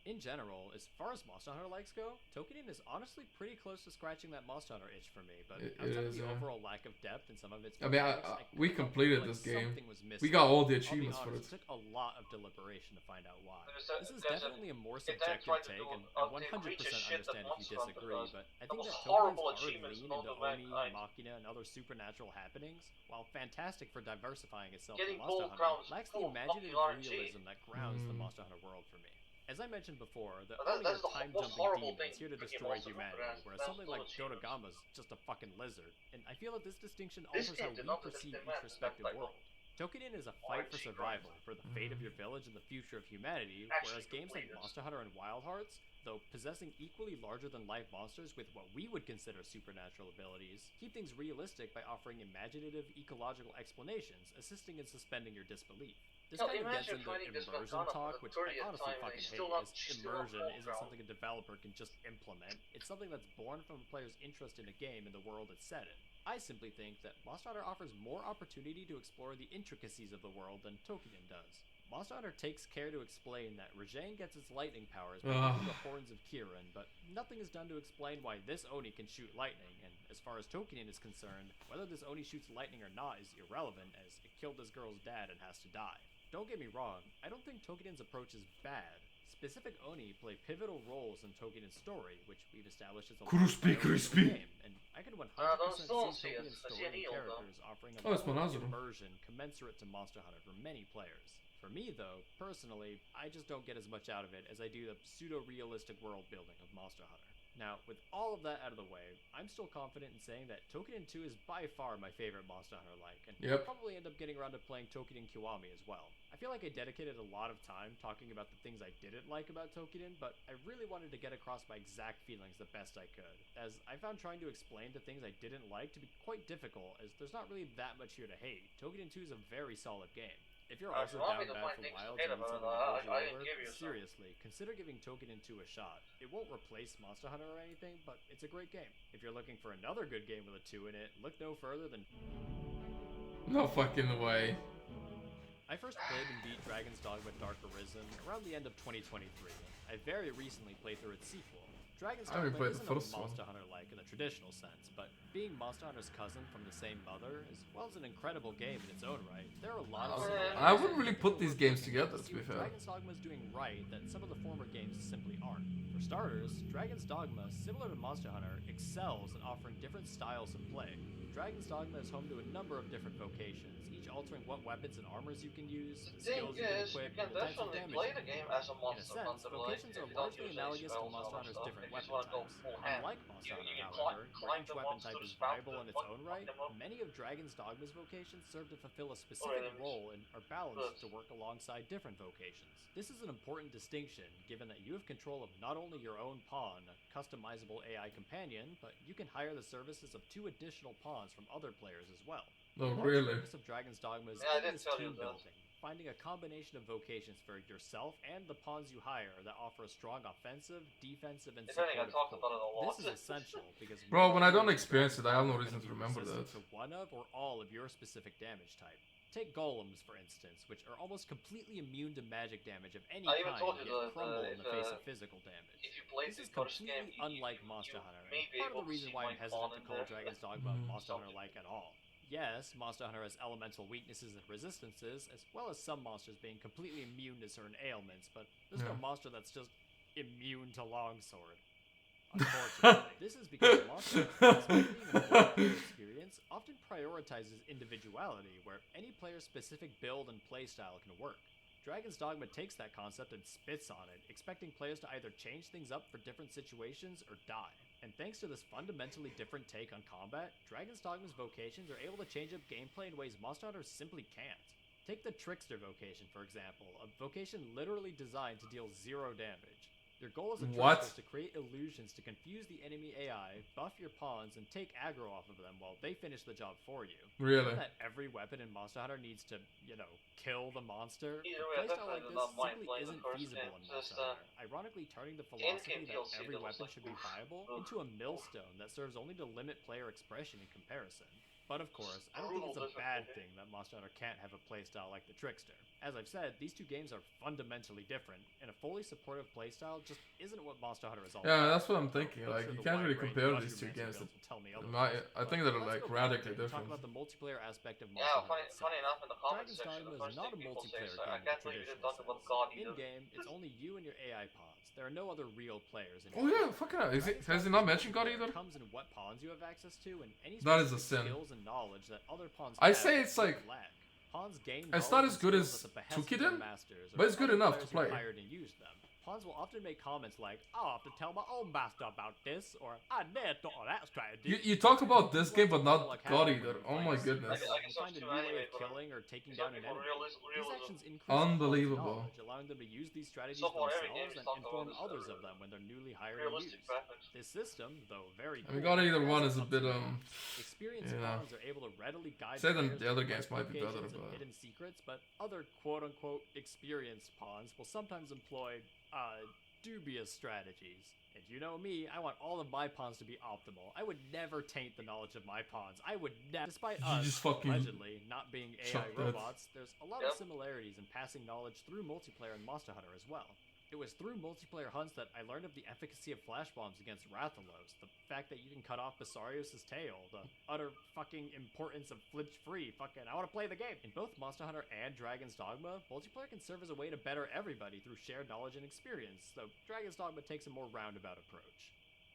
In general, as far as Monster Hunter likes go, Tokiden is honestly pretty close to scratching that Monster Hunter itch for me, but It outside of is, the yeah. overall lack of depth in some of its I mean, mechanics, we couldn't help completed feel this game. something was missing. We got all I'll the be achievements for honest, it. it took a lot of deliberation to find out why. This is There's definitely a more they subjective tried to take, do and I the 100% egregious shit that understand if you Monster Hunter disagree, does. but I The think most that horrible Tokiden's hard achievements lean known into to Oni, mankind. Machina, and other supernatural happenings, while fantastic for diversifying itself Getting from Monster gold Hunter, crowns lacks the full of fucking imaginative RNG. realism that grounds the Monster Hunter world for me. As I mentioned before, the That- Oni that's are the most time-jumping horrible demons thing here to freaking destroy Monster Hunter humanity, has. whereas That's something full like achievements. Dodogama's just a fucking lizard, and I feel that this distinction This alters game how did we not perceive demand each respective that world. Tokiden is a fight for RNG survival, grind. for the fate of your village and the future of humanity, Actually whereas games like completed. Monster Hunter and Wild Hearts, though possessing equally larger-than-life monsters with what we would consider supernatural abilities, keep things realistic by offering imaginative, ecological explanations, assisting in suspending your disbelief. This Hell, kind of gets imagine into fighting this immersion Morgana for talk, the which I 30th honestly time and fucking he's hate, still not- as she's still not immersion gold isn't crown. something a developer can just implement. It's something that's born from a player's interest in a game and the world it's set in. I simply think that Monster Hunter offers more opportunity to explore the intricacies of the world than Tokiden does. Monster Hunter takes care to explain that Rajang gets its lightning powers by Ugh. using the horns of Kirin, but nothing is done to explain why this Oni can shoot lightning, and as far as Tokiden is concerned, whether this Oni shoots lightning or not is irrelevant, as it killed this girl's dad and has to die. Don't get me wrong, I don't think Tokiden's approach is bad. Specific Oni play pivotal roles in Tokiden's story, which we've established as a large Crispy, priority of the crispy. game, and I can 100% don't see see it. Tokiden's I see story an and eel, though. characters offering a Oh, it's level of Monazero. immersion commensurate to Monster Hunter for many players. For me, though, personally, I just don't get as much out of it as I do the pseudo-realistic world building of Monster Hunter. Now, with all of that out of the way, I'm still confident in saying that Tokiden 2 is by far my favorite Monster Hunter-like, and Yep. I'll probably end up getting around to playing Tokiden Kiwami as well. I feel like I dedicated a lot of time talking about the things I didn't like about Tokiden, but I really wanted to get across my exact feelings the best I could, as I found trying to explain the things I didn't like to be quite difficult, as there's not really that much here to hate. Tokiden 2 is a very solid game. If you're also if you want me down to bad find for things to Wilds hate and need about it, something to hold you I didn't over, give you some. seriously, consider giving Tokiden 2 a shot. It won't replace Monster Hunter or anything, but it's a great game. If you're looking for another good game with a 2 in it, look no further than... No fucking way. I first played and beat Dragon's Dogma Dark Arisen around the end of 2023. I very recently played through its sequel. Dragon's I haven't Dogma played the isn't a first one. Monster Hunter-like in the traditional sense, but being Monster Hunter's cousin from the same mother, as well as an incredible game in its own right, there are a lot of similarities. I wouldn't really put these games together, to See be what fair. Dragon's Dogma is doing right that some of the former games simply aren't. For starters, Dragon's Dogma, similar to Monster Hunter, excels in offering different styles of play. Dragon's Dogma is home to a number of different vocations, each altering what weapons and armors you can use, the The thing skills you can is, you equip, can and the types of definitely damage play you the can game deal. as a In a Monster sense, Hunter, like, vocations if are you don't largely use any analogous to spells Monster or Hunter's stuff, different if you just weapon wanna go types. full hand, Unlike Monster you Hunter, can however, where climb each the weapon type monsters, is mount viable them, in its fuck own right, them up. many of Dragon's Dogma's vocations serve to fulfill a specific enemies. role and are balanced Good. to work alongside different vocations. This is an important distinction, given that you have control of not only your own pawn, a customizable AI companion, but you can hire the services of 2 additional pawns from other players as well. No, The large really. focus of Dragon's Dogma is Yeah, I did endless tell you team that. building, finding a combination of vocations for yourself and the pawns you hire that offer a strong offensive, defensive, and If anything, I supportive talked core. about it a lot. This is essential because Bro, when I don't Dragon's experience it, I have no Dogma reason are to gonna be remember resistant that. to one of or all of your specific damage type. Take golems, for instance, which are almost completely immune to magic damage of any I even kind, told you yet that, crumble in if, the face of physical damage. If you played This is the first game, completely unlike Monster Hunter, may and be part of able the to reason see why my I'm hesitant pawn to in call there. Dragon's Dogma Mm. Monster Hunter-like at all. Yes, Monster Hunter has elemental weaknesses and resistances, as well as some monsters being completely immune to certain ailments, but there's no Yeah. monster that's just immune to longsword. Unfortunately, this is because Monster Hunter, despite being a multiplayer experience, often prioritizes individuality, where any player's specific build and playstyle can work. Dragon's Dogma takes that concept and spits on it, expecting players to either change things up for different situations or die. And thanks to this fundamentally different take on combat, Dragon's Dogma's vocations are able to change up gameplay in ways Monster Hunter simply can't. Take the Trickster vocation, for example, a vocation literally designed to deal 0 damage. Your goal as a What? trickster is to create illusions to confuse the enemy AI, buff your pawns, and take aggro off of them while they finish the job for you. Really? Given that every weapon in Monster Hunter needs to, kill the monster, Either a way, I playstyle like definitely this did not mind simply playing the isn't first feasible game, in Monster just, Hunter, ironically turning the in-game philosophy that DLC every that was weapon like, should be oof, viable oof, into a millstone that serves only to limit player expression in comparison. But of course, I don't think it's a bad thing that Monster Hunter can't have a playstyle like the Trickster. As I've said, these two games are fundamentally different, and a fully supportive playstyle just isn't what Monster Hunter is all Yeah, about. that's what I'm thinking. Look Like, through you the can't wide really range compare of these two mushroom games. builds and tell me otherwise. I think they're Let's like go back radically and talk different. about the multiplayer aspect of Yeah, Monster Hunter itself. funny enough, in the comment Dragon's section, Dogma the is first not a thing people say multiplayer is like, I game in can't the believe you traditional didn't talk about sense. God In either. game, it's only you and your AI pawns. There are no other real players in Oh your yeah, game. fucking hell. Has Dragon's he Dogma's not mentioned God multiplayer either? comes in what pawns you have access to and any That is a specific sin. skills and knowledge that other pawns I have say that it's you like- lack. Pawns gain It's knowledge not as and good skills as at the behest of Tukiden, their masters, but it's or good other enough to players who play. hired and used them. Pawns will often make comments like, "I'll have to tell my own master about this," or "I never thought of that strategy." You talk about this game, but not Like God how either. when you Oh find my a secret goodness. door, I can you search find a too new way anyway, of but killing or taking some down an people enemy. These realism. actions increase the Unbelievable. knowledge, allowing them to use these strategies So for far, every themselves game is and talking about inform this, others of them when they're newly hired and realistic used. graphics. This system, though very I mean, cool, God either has one its is a ups bit and downs. Experienced you know. pawns are able to readily guide Say then players the other to games quest might be better, locations and but- hidden secrets, but other quote-unquote experienced pawns will sometimes employ dubious strategies. And you know me, I want all of my pawns to be optimal. I would never taint the knowledge of my pawns. I would never. Despite You us, just fucking allegedly, not being AI chuck that. robots, there's a lot of Yep. similarities in passing knowledge through multiplayer in Monster Hunter as well. It was through multiplayer hunts that I learned of the efficacy of flash bombs against Rathalos, the fact that you can cut off Basarios' tail, the utter fucking importance of flinch-free, fucking I want to play the game. In both Monster Hunter and Dragon's Dogma, multiplayer can serve as a way to better everybody through shared knowledge and experience, though Dragon's Dogma takes a more roundabout approach.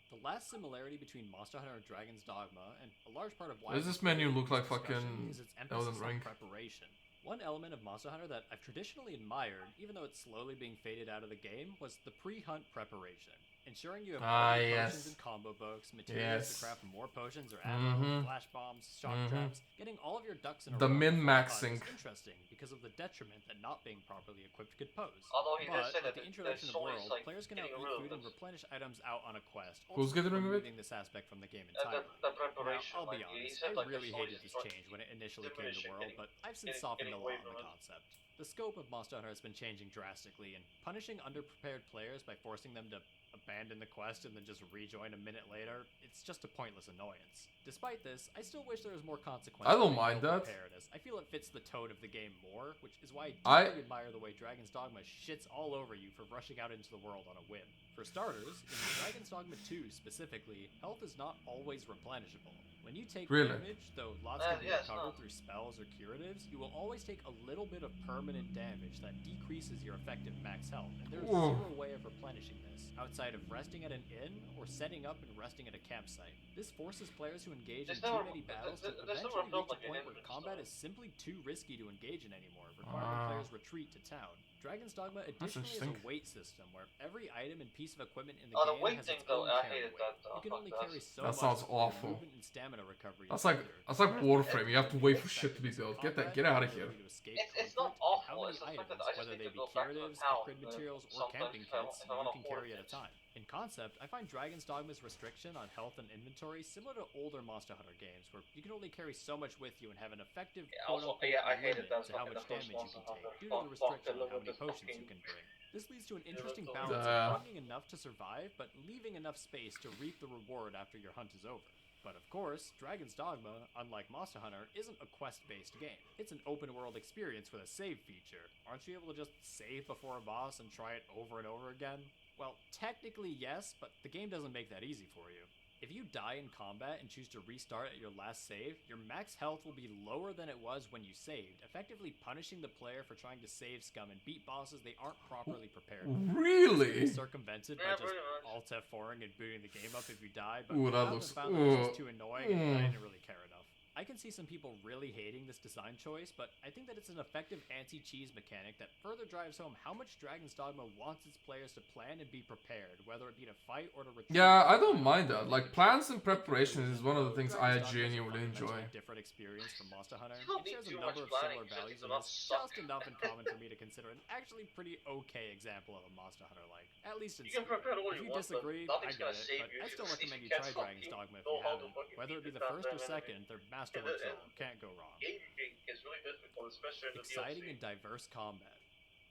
The last similarity between Monster Hunter and Dragon's Dogma, and a large part of why Does we this menu created look like this discussion, fucking is its Elden emphasis on Ring? preparation. One element of Monster Hunter that I've traditionally admired, even though it's slowly being faded out of the game, was the pre-hunt preparation. Ensuring you have all the yes. potions and combo books, materials Yes. to craft more potions or ammo, flash bombs, shock traps, getting all of your ducks in a The row before min-maxing. hunt is interesting because of the detriment that not being properly equipped could pose. Although he did But say with that the introduction of story is World, like players can now getting eat rid of food and this. replenish items out on a quest, Who's ultimately getting rid of it? removing this aspect from the game The entirely. preparation, Now, I'll be like, he honest, said, I like, the really story hated is this like change when it initially came to diminishing, World, getting- but I've since getting- softened a getting lot away on the from it. concept. The scope of Monster Hunter has been changing drastically, and punishing underprepared players by forcing them to abandon the quest and then just rejoin a minute later, it's just a pointless annoyance. Despite this, I still wish there was more consequence. I don't for being mind that. ill-prepared, as I feel it fits the tone of the game more, which is why I- I deeply admire the way Dragon's Dogma shits all over you for rushing out into the world on a whim. For starters, in Dragon's Dogma 2 specifically, health is not always replenishable. When you take Really? damage, though lots can be yeah, it's recovered not. through spells or curatives, you will always take a little bit of permanent damage that decreases your effective max health, and there's Ooh. zero way of replenishing this, outside of resting at an inn or setting up and resting at a campsite. This forces players to engage in There's too never- many battles to there's never eventually felt reach a like an point where infinite combat story. is simply too risky to engage in anymore, requiring Ah. players retreat to town. Dragon's Dogma additionally has a interesting. weight system where every item and piece of equipment in the Oh, the game weight has thing, its though, own I carry hated weight. that, You can fuck only that. carry so That much sounds before your awful. movement and stamina recovery That's is like hindered. Warframe. You have to wait for shit to be built. Get out of here. It's not awful, How many it's the fact items, that I just whether need they to be go back to curatives, town, upgrade materials, or sometimes camping if I kits if I you wanna can hoard carry at a things. time. In concept, I find Dragon's Dogma's restriction on health and inventory similar to older Monster Hunter games, where you can only carry so much with you and have an effective Yeah, also, quote-unquote yeah, I hated limit that to how fucking much the first damage you Monster can Hunter. take due to the Fuck restriction the on how limit many of potions you fucking- can bring. This leads to an the interesting limit balance of- of bringing enough to survive, but leaving enough space to reap the reward after your hunt is over. But of course, Dragon's Dogma, unlike Monster Hunter, isn't a quest-based game. It's an open-world experience with a save feature. Aren't you able to just save before a boss and try it over and over again? Well, technically yes, but the game doesn't make that easy for you. If you die in combat and choose to restart at your last save, your max health will be lower than it was when you saved, effectively punishing the player for trying to save scum and beat bosses they aren't properly prepared for. Really? Circumvented by Yeah, just pretty much. Alt F4ing and booting the game up if you die, but Ooh, that I often looks- found that it was just ooh. too annoying and I didn't really care enough. I can see some people really hating this design choice, but I think that it's an effective anti-cheese mechanic that further drives home how much Dragon's Dogma wants its players to plan and be prepared, whether it be to fight or to retreat. Yeah, I don't mind that. Like, plans and preparation is one of the things I Dragon's Dogma is a genuinely fundamentally enjoy. different experience from Monster Hunter. You don't It need shares a too number much of similar planning, values just and to has not suck. just enough in common for me to consider an actually pretty okay example of a Monster Hunter-like, at least in You can spirit. prepare all If you you want, disagree, but I nothing's get gonna it, save but you I if still you recommend you can't try Dragon's fucking Dogma if know you how to haven't. fucking Whether it be beat the the first or goddamn second, enemy. they're And masterworks the- all. Can't go wrong. Gaming is really difficult, especially in the Exciting DLC. and diverse combat,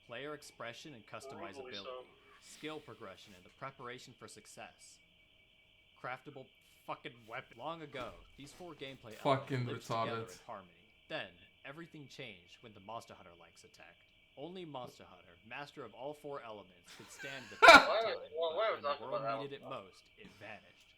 player expression and Brutally customizability, so. skill progression, and the preparation for success. craftable fucking weapon. Long ago, these 4 gameplay Fucking elements lived together retarded. in harmony. Then, everything changed when the Monster Hunter Likes attacked. Only Monster Hunter, master of all 4 elements, could stand the test of time, but why are we when the talking world about needed it Alan? most, it vanished.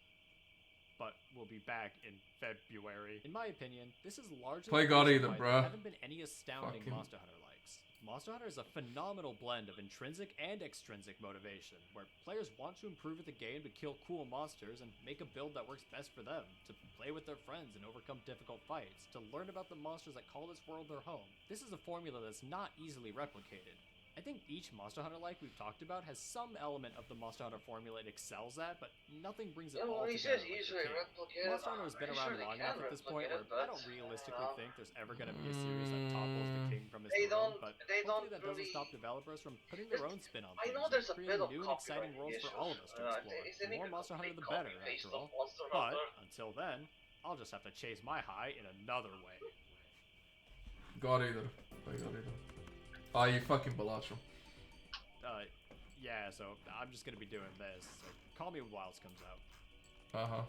But we'll be back in February. In my opinion, this is largely Play the God reason Eater, why bruh. there haven't been any astounding Fucking- Monster Hunter likes. Monster Hunter is a phenomenal blend of intrinsic and extrinsic motivation, where players want to improve at the game to kill cool monsters and make a build that works best for them, to play with their friends and overcome difficult fights, to learn about the monsters that call this world their home. This is a formula that's not easily replicated. I think each Monster Hunter like we've talked about has some element of the Monster Hunter formula it excels at, but nothing brings it Yeah, all well, he together. says like easily the King. replicated. Monster Hunter has been I'm sure around they long can enough at this point replicate where it, I don't but, realistically think there's ever going to be a series that topples the King from his They throne, don't- but they hopefully don't that doesn't really- stop developers from putting their own spin on I things know and there's a bit creating of new and exciting worlds for all of us to explore. It's an The more Monster Hunter, the complete better, copy-paste after of all. Monster But Hunter. until then, I'll just have to chase my high in another way. God Eater. Play God Eater. Ah, you fucking Balatro. Yeah, so I'm just gonna be doing this. So call me when Wilds comes out. Uh-huh.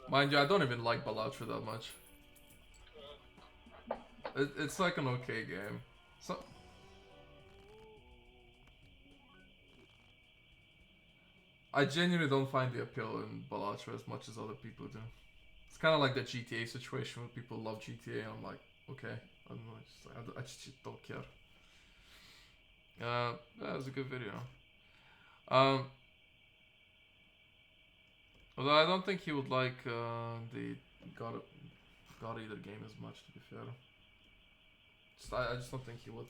Mind you, I don't even like Balatro that much. It's like an okay game. So I genuinely don't find the appeal in Balatro as much as other people do. It's kind of like the GTA situation where people love GTA and I'm like, okay, I don't know, I just don't care. That was a good video. Although I don't think he would like the God Eater game as much, to be fair. I just don't think he would.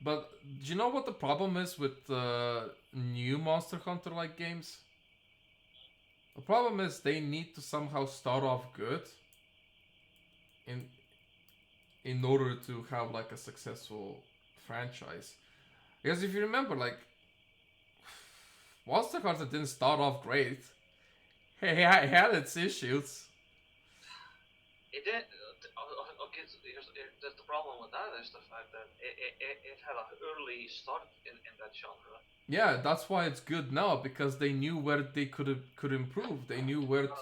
But do you know what the problem is with new Monster Hunter like games? The problem is they need to somehow start off good in order to have like a successful franchise. Because if you remember, like Monster Hunter didn't start off great. It had its issues. It did. Okay, so the problem with that is the fact that it had an early start in that genre. Yeah, that's why it's good now, because they knew where they could improve. They knew where to. No,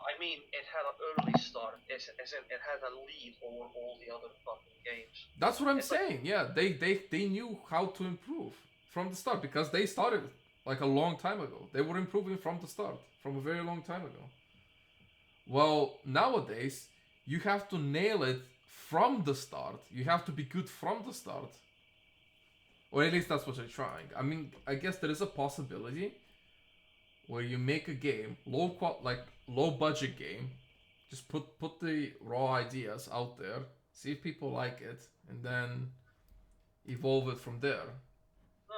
I mean, it had an early start, as in it had a lead over all the other fucking games. That's what I'm It's like- saying. Yeah, they knew how to improve from the start because they started like a long time ago. They were improving from the start, from a very long time ago. Well, nowadays you have to nail it from the start. You have to be good from the start. Or at least that's what they're trying. I mean, I guess there is a possibility where you make a game, low budget game, just put the raw ideas out there, see if people like it, and then evolve it from there. No,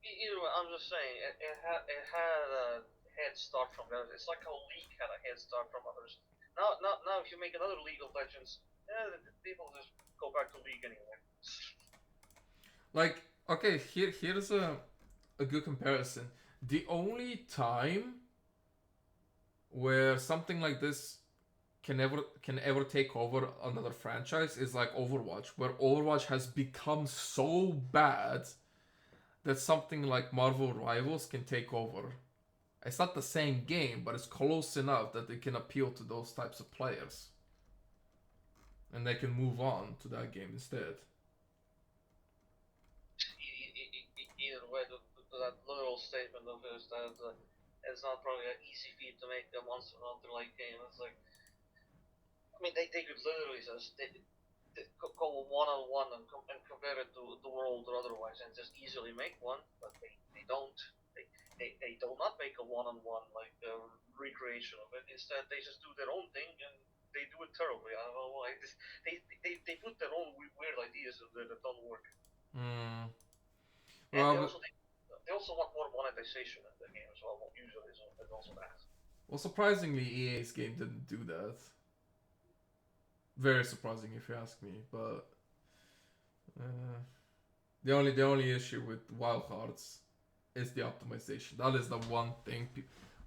either way, I'm just saying it had a head start from others. It's like how League had a head start from others. Now, if you make another League of Legends, the people just go back to League anyway. Like, okay, here's a good comparison. The only time where something like this can ever take over another franchise is like Overwatch, where Overwatch has become so bad that something like Marvel Rivals can take over. It's not the same game, but it's close enough that it can appeal to those types of players. And they can move on to that game instead. Either way, that literal statement of his that it's not probably an easy feat to make a Monster Hunter like game. It's like, I mean, they could literally just they go one-on-one and compare it to the world or otherwise and just easily make one, but they don't. They do not make a one-on-one like recreation of it. Instead, they just do their own thing and they do it terribly. I don't know why. They put their own weird ideas in there that don't work. Hmm. And Well, they also want more monetization in the game as well. Usually, so there's also that. well, surprisingly, EA's game didn't do that. Very surprising, if you ask me. But the only issue with Wild Hearts is the optimization. That is the one thing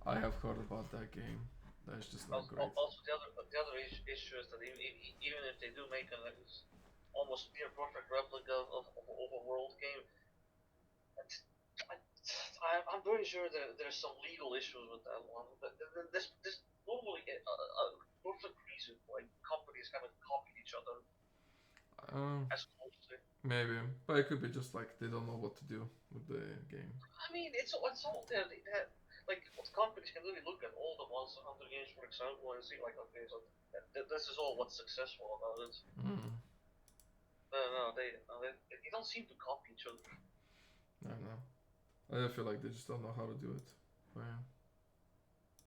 I have heard about that game. That's just not great. Also, the other issue is that even if they do make an almost near perfect replica of a world game, I'm very sure that there's some legal issues with that one. But this normally a perfect reason why companies haven't copied each other as closely. Maybe, but it could be just like they don't know what to do with the game. I mean, it's all there. They have, like what companies can really look at all the Monster Hunter games, for example, and see like, okay, so this is all what's successful about it. Mm. They don't seem to copy each other. I don't know. I feel like they just don't know how to do it. But yeah.